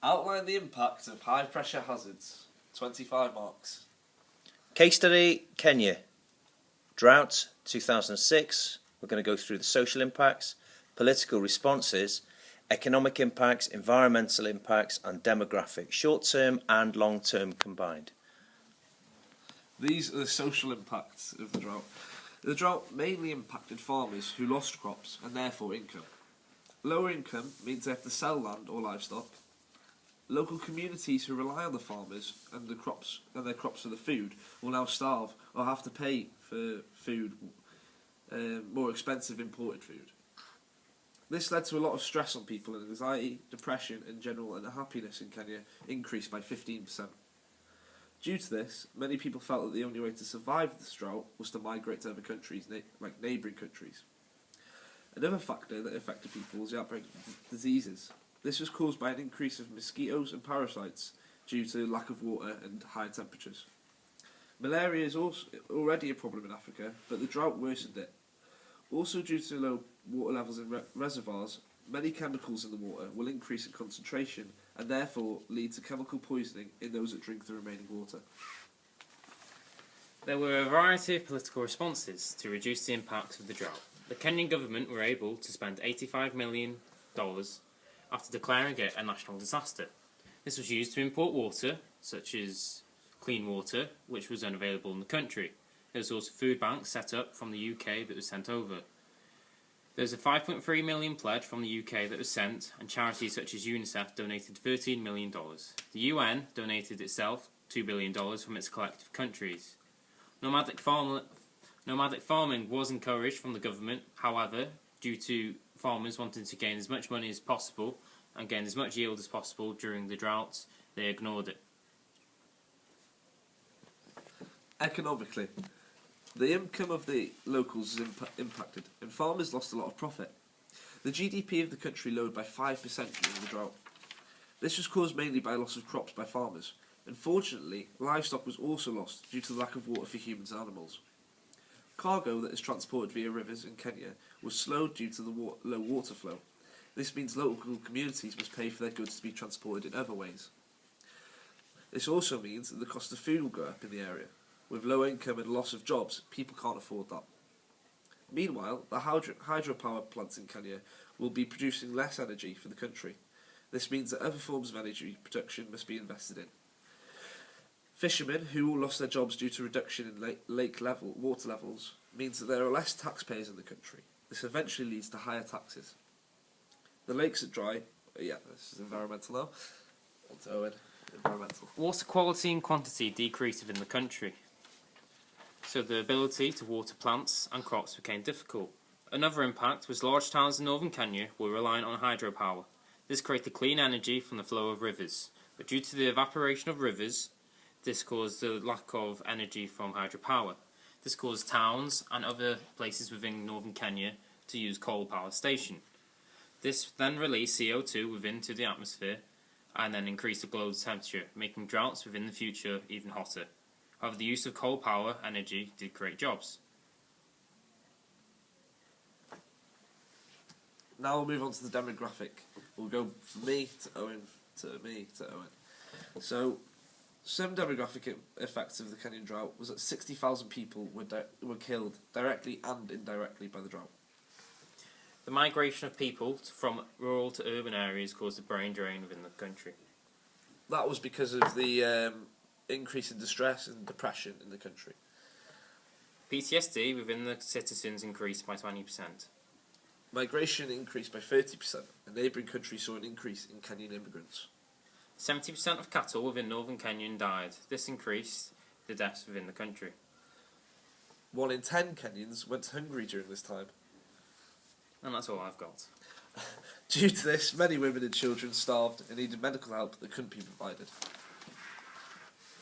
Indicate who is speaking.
Speaker 1: Outline the impact of high pressure hazards. 25 marks.
Speaker 2: Case study, Kenya. Drought, 2006. We're going to go through the social impacts, political responses, economic impacts, environmental impacts and demographic, short-term and long-term combined.
Speaker 1: These are the social impacts of the drought. The drought mainly impacted farmers who lost crops and therefore income. Lower income means they have to sell land or livestock. Local communities who rely on the farmers and their crops for the food will now starve or have to pay for food, more expensive imported food. This led to a lot of stress on people, and anxiety, depression and general unhappiness in Kenya increased by 15%. Due to this, many people felt that the only way to survive this drought was to migrate to other countries, like neighbouring countries. Another factor that affected people was the outbreak of diseases. This was caused by an increase of mosquitoes and parasites due to lack of water and high temperatures. Malaria is also already a problem in Africa, but the drought worsened it. Also, due to low water levels in reservoirs, many chemicals in the water will increase in concentration and therefore lead to chemical poisoning in those that drink the remaining water.
Speaker 3: There were a variety of political responses to reduce the impact of the drought. The Kenyan government were able to spend $85 million after declaring it a national disaster. This was used to import water, such as clean water, which was unavailable in the country. There was also food banks set up from the UK that was sent over. There was a 5.3 million pledge from the UK that was sent, and charities such as UNICEF donated $13 million. The UN donated itself $2 billion from its collective countries. Nomadic farming was encouraged from the government, however, due to farmers wanting to gain as much money as possible and gain as much yield as possible during the droughts, they ignored it.
Speaker 1: Economically, the income of the locals was impacted, and farmers lost a lot of profit. The GDP of the country lowered by 5% during the drought. This was caused mainly by loss of crops by farmers. Unfortunately, livestock was also lost due to the lack of water for humans and animals. Cargo that is transported via rivers in Kenya was slowed due to the low water flow. This means local communities must pay for their goods to be transported in other ways. This also means that the cost of food will go up in the area. With low income and loss of jobs, people can't afford that. Meanwhile, the hydropower plants in Kenya will be producing less energy for the country. This means that other forms of energy production must be invested in. Fishermen who all lost their jobs due to reduction in water levels means that there are less taxpayers in the country. This eventually leads to higher taxes. The lakes are dry. Yeah, this is environmental now. On to Owen. Environmental.
Speaker 3: Water quality and quantity decreased within the country, so the ability to water plants and crops became difficult. Another impact was large towns in northern Kenya were reliant on hydropower. This created clean energy from the flow of rivers, but due to the evaporation of rivers, this caused the lack of energy from hydropower. This caused towns and other places within northern Kenya to use coal power station. This then released CO2 into the atmosphere and then increased the globe's temperature, making droughts within the future even hotter. However, the use of coal power energy did create jobs.
Speaker 1: Now we'll move on to the demographic. We'll go from me to Owen to me to Owen. So, some demographic effects of the Kenyan drought was that 60,000 people were killed directly and indirectly by the drought.
Speaker 3: The migration of people from rural to urban areas caused a brain drain within the country.
Speaker 1: That was because of the increase in distress and depression in the country.
Speaker 3: PTSD within the citizens increased by 20%.
Speaker 1: Migration increased by 30%, and neighbouring countries saw an increase in Kenyan immigrants.
Speaker 3: 70% of cattle within northern Kenya died. This increased the deaths within the country.
Speaker 1: 1 in 10 Kenyans went hungry during this time.
Speaker 3: And that's all I've got.
Speaker 1: Due to this, many women and children starved and needed medical help that couldn't be provided.